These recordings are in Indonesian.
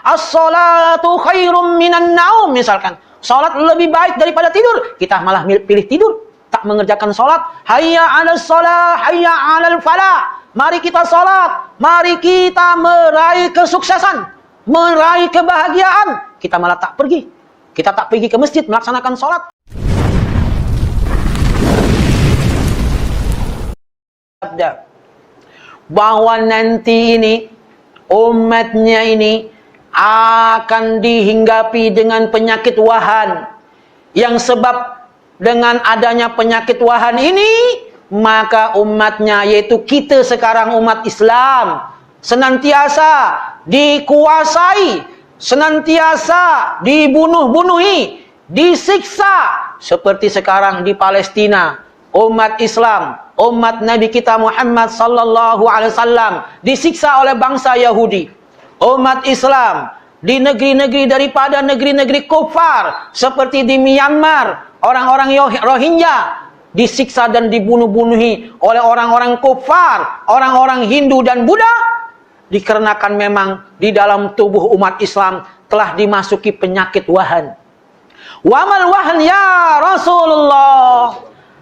as-salatu khairum minan naum, misalkan. Salat lebih baik daripada tidur. Kita malah pilih tidur, tak mengerjakan salat. Hayya 'alas shalah, hayya 'alal falah. Mari kita salat, mari kita meraih kesuksesan, meraih kebahagiaan. Kita malah tak pergi. Kita tak pergi ke masjid melaksanakan salat. Bahwa nanti ini umatnya ini akan dihinggapi dengan penyakit wahan, yang sebab dengan adanya penyakit wahan ini, maka umatnya, yaitu kita sekarang umat Islam, senantiasa dikuasai, senantiasa dibunuh-bunuhi, disiksa, seperti sekarang di Palestina. Umat Islam, umat Nabi kita Muhammad sallallahu alaihi wasallam disiksa oleh bangsa Yahudi. Umat Islam di negeri-negeri daripada negeri-negeri kufar seperti di Myanmar, orang-orang Rohingya disiksa dan dibunuh-bunuhi oleh orang-orang kufar, orang-orang Hindu dan Buddha, dikarenakan memang di dalam tubuh umat Islam telah dimasuki penyakit wahan. Wamal wahan ya Rasulullah.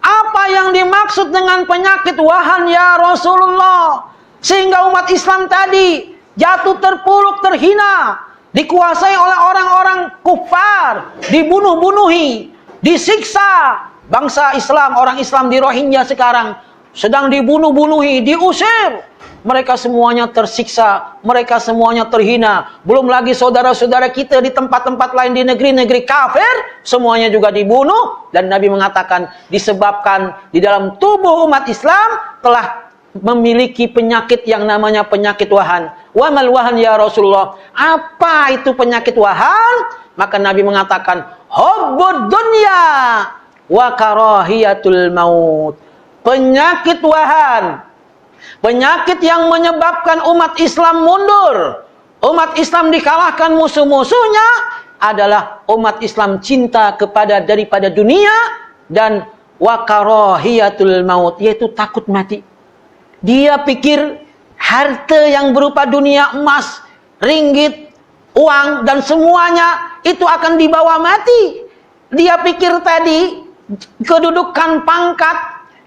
Apa yang dimaksud dengan penyakit wahan ya Rasulullah? Sehingga umat Islam tadi jatuh terpuruk, terhina, dikuasai oleh orang-orang kufar, dibunuh-bunuhi, disiksa. Bangsa Islam, orang Islam di Rohingya sekarang sedang dibunuh-bunuhi, diusir. Mereka semuanya tersiksa, mereka semuanya terhina. Belum lagi saudara-saudara kita di tempat-tempat lain di negeri-negeri kafir, semuanya juga dibunuh. Dan Nabi mengatakan disebabkan di dalam tubuh umat Islam telah memiliki penyakit yang namanya penyakit wahan. Wa mal wahan ya Rasulullah. Apa itu penyakit wahan? Maka Nabi mengatakan hubbud dunya wa karahiyatul maut. Penyakit wahan, penyakit yang menyebabkan umat Islam mundur, umat Islam dikalahkan musuh-musuhnya, adalah umat Islam cinta daripada dunia dan wa karahiyatul maut, yaitu takut mati. Dia pikir harta yang berupa dunia, emas, ringgit, uang dan semuanya itu akan dibawa mati. Dia pikir tadi kedudukan, pangkat,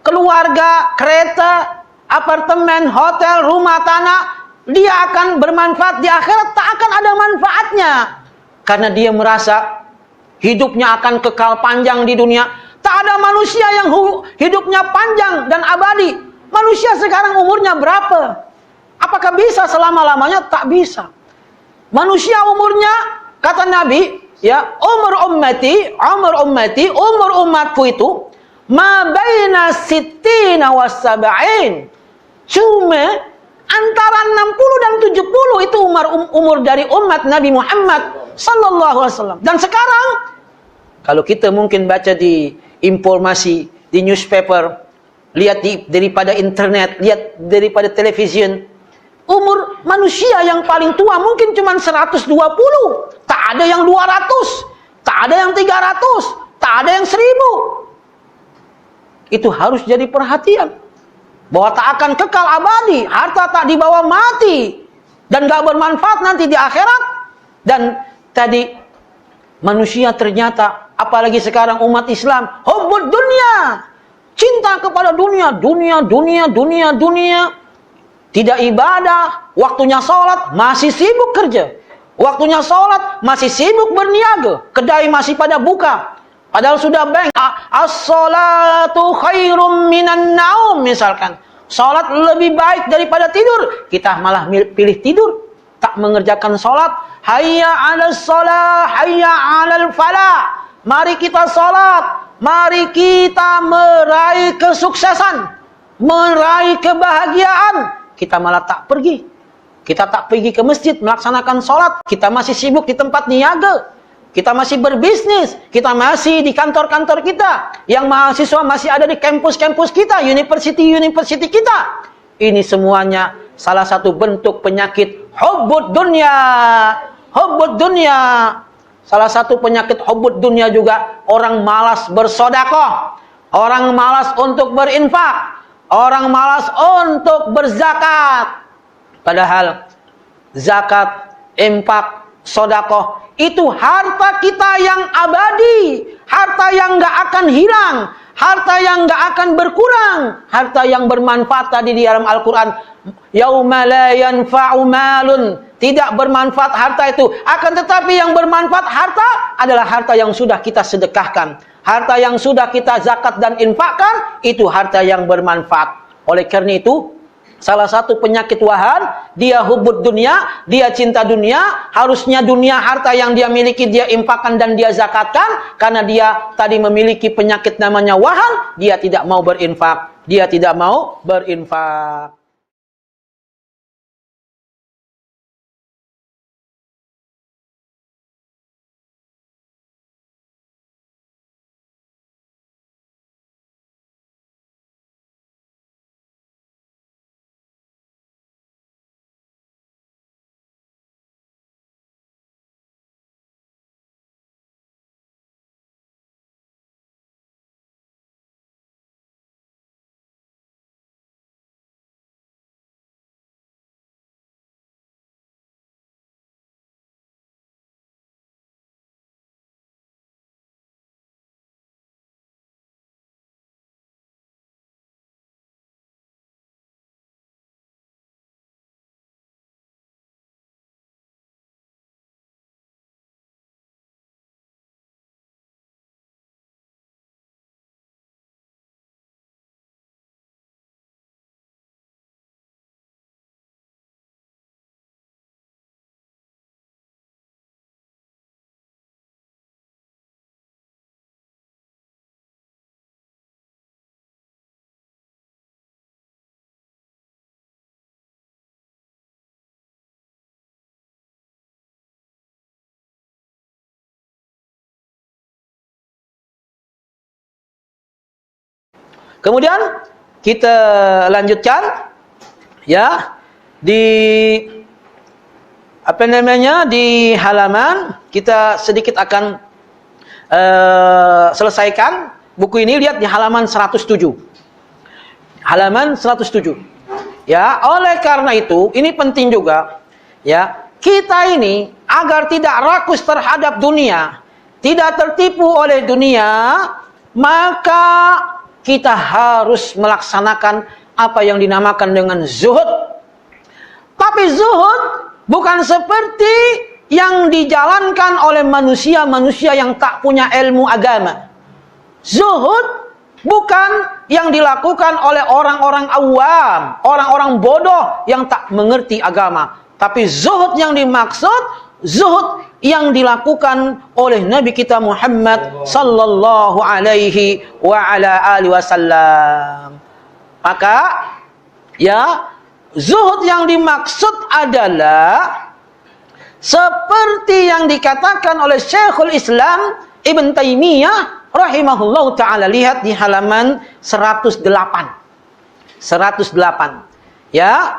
keluarga, kereta, apartemen, hotel, rumah, tanah, dia akan bermanfaat di akhirat, tak akan ada manfaatnya. Karena dia merasa hidupnya akan kekal panjang di dunia. Tak ada manusia yang hidupnya panjang dan abadi. Manusia sekarang umurnya berapa? Apakah bisa selama-lamanya? Tak bisa. Manusia umurnya, kata Nabi, ya, umur umatku itu ma baina sittina was sab'in. Cuma antara 60 dan 70 itu umur dari umat Nabi Muhammad sallallahu alaihi wasallam. Dan sekarang kalau kita mungkin baca di informasi di newspaper, lihat daripada internet, lihat daripada television, umur manusia yang paling tua mungkin cuma 120. Tak ada yang 200, tak ada yang 300, tak ada yang 1000. Itu harus jadi perhatian. Bahwa tak akan kekal abadi, harta tak dibawa mati, dan gak bermanfaat nanti di akhirat. Dan tadi manusia ternyata, apalagi sekarang umat Islam, hubbud dunya, cinta kepada dunia, dunia. Tidak ibadah, waktunya sholat masih sibuk kerja, waktunya sholat masih sibuk berniaga, kedai masih pada buka. Padahal sudah bank. As-salatu khairum minan naum, misalkan. Salat lebih baik daripada tidur. Kita malah pilih tidur, tak mengerjakan salat. Hayya 'alas shalah, hayya 'alal falah. Mari kita salat, mari kita meraih kesuksesan, meraih kebahagiaan. Kita malah tak pergi. Kita tak pergi ke masjid melaksanakan salat. Kita masih sibuk di tempat niaga. Kita masih berbisnis, kita masih di kantor-kantor kita, yang mahasiswa masih ada di kampus-kampus kita, university kita. Ini semuanya salah satu bentuk penyakit hubbud dunya. Hubbud dunya. Salah satu penyakit hubbud dunya juga orang malas bersedekah, orang malas untuk berinfak, orang malas untuk berzakat. Padahal zakat, infak sedekah. Itu harta kita yang abadi, harta yang enggak akan hilang, harta yang enggak akan berkurang, harta yang bermanfaat tadi di dalam Al-Qur'an. Yauma la yanfa'u malun, tidak bermanfaat harta itu. Akan tetapi yang bermanfaat harta adalah harta yang sudah kita sedekahkan, harta yang sudah kita zakat dan infakkan, itu harta yang bermanfaat. Oleh karena itu, salah satu penyakit wahan, dia hubud dunia, dia cinta dunia, harusnya dunia harta yang dia miliki dia infakkan dan dia zakatkan, karena dia tadi memiliki penyakit namanya wahan, dia tidak mau berinfak, dia tidak mau berinfak. Kemudian kita lanjutkan ya di di halaman kita sedikit akan selesaikan buku ini. Lihat di halaman 107. Halaman 107. Ya, oleh karena itu ini penting juga ya, kita ini agar tidak rakus terhadap dunia, tidak tertipu oleh dunia, maka kita harus melaksanakan apa yang dinamakan dengan zuhud. Tapi zuhud bukan seperti yang dijalankan oleh manusia-manusia yang tak punya ilmu agama. Zuhud bukan yang dilakukan oleh orang-orang awam, orang-orang bodoh yang tak mengerti agama. Tapi zuhud yang dimaksud, zuhud yang dilakukan oleh Nabi kita Muhammad sallallahu alaihi wa ala alihi wasallam. Maka ya, zuhud yang dimaksud adalah seperti yang dikatakan oleh Syekhul Islam Ibn Taimiyah rahimahullahu ta'ala. Lihat di halaman 108. 108. Ya,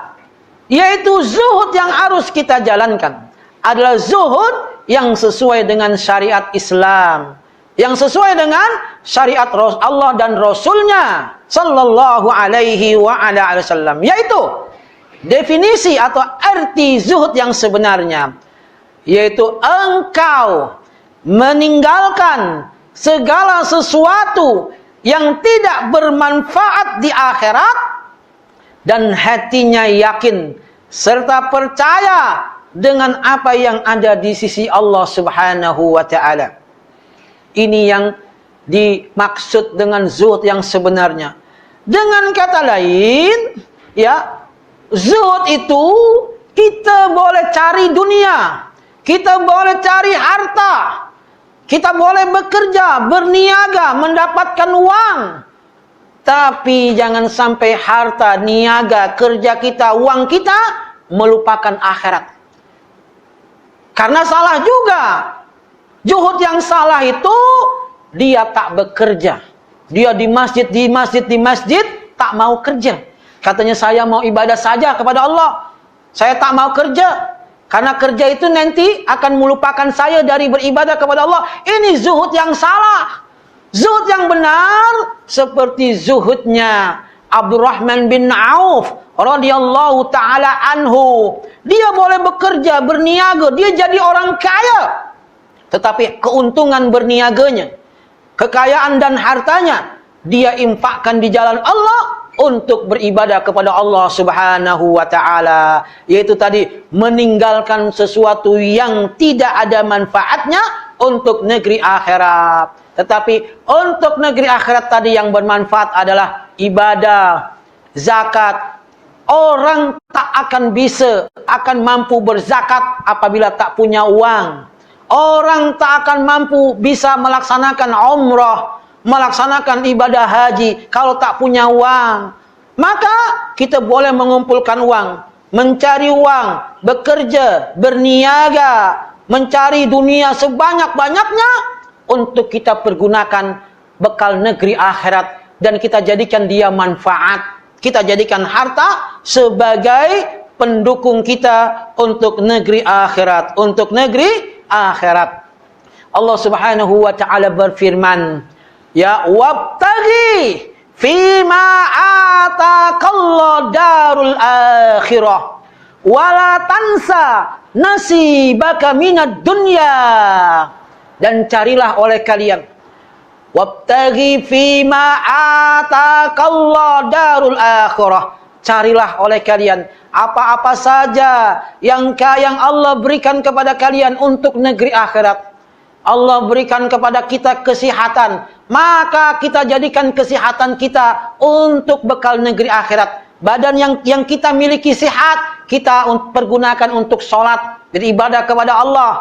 yaitu zuhud yang harus kita jalankan adalah zuhud yang sesuai dengan syariat Islam, yang sesuai dengan syariat Allah dan Rasulnya sallallahu alaihi wa ala wasallam, yaitu definisi atau arti zuhud yang sebenarnya, yaitu engkau meninggalkan segala sesuatu yang tidak bermanfaat di akhirat dan hatinya yakin serta percaya dengan apa yang ada di sisi Allah Subhanahu wa ta'ala. Ini yang dimaksud dengan zuhud yang sebenarnya. Dengan kata lain, ya, zuhud itu kita boleh cari dunia, kita boleh cari harta, kita boleh bekerja, berniaga, mendapatkan uang. Tapi jangan sampai harta, niaga, kerja kita, uang kita melupakan akhirat. Karena salah juga. Zuhud yang salah itu dia tak bekerja. Dia di masjid tak mau kerja. Katanya saya mau ibadah saja kepada Allah. Saya tak mau kerja. Karena kerja itu nanti akan melupakan saya dari beribadah kepada Allah. Ini zuhud yang salah. Zuhud yang benar seperti zuhudnya Abdurrahman bin Auf radhiyallahu taala anhu, dia boleh bekerja, berniaga, dia jadi orang kaya. Tetapi keuntungan berniaganya, kekayaan dan hartanya, dia infakkan di jalan Allah untuk beribadah kepada Allah Subhanahu wa taala, yaitu tadi meninggalkan sesuatu yang tidak ada manfaatnya untuk negeri akhirat. Tetapi untuk negeri akhirat tadi yang bermanfaat adalah ibadah, zakat. Orang tak akan mampu berzakat apabila tak punya uang. Orang tak akan mampu bisa melaksanakan umrah, melaksanakan ibadah haji kalau tak punya uang. Maka kita boleh mengumpulkan uang, mencari uang, bekerja, berniaga, mencari dunia sebanyak-banyaknya untuk kita pergunakan bekal negeri akhirat, dan kita jadikan dia manfaat. Kita jadikan harta sebagai pendukung kita untuk negeri akhirat, untuk negeri akhirat. Allah Subhanahu wa taala berfirman, ya wabtaghi fima atakallahu darul akhirah wala tansa nasibaka minad dunya. Dan carilah oleh kalian, wabtaghi fima atakallahu darul akhirah, carilah oleh kalian apa-apa saja yang Allah berikan kepada kalian untuk negeri akhirat. Allah berikan kepada kita kesehatan, maka kita jadikan kesehatan kita untuk bekal negeri akhirat. Badan yang kita miliki sehat, kita pergunakan untuk sholat, beribadah kepada Allah.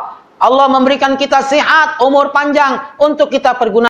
Allah memberikan kita sehat, umur panjang untuk kita pergunakan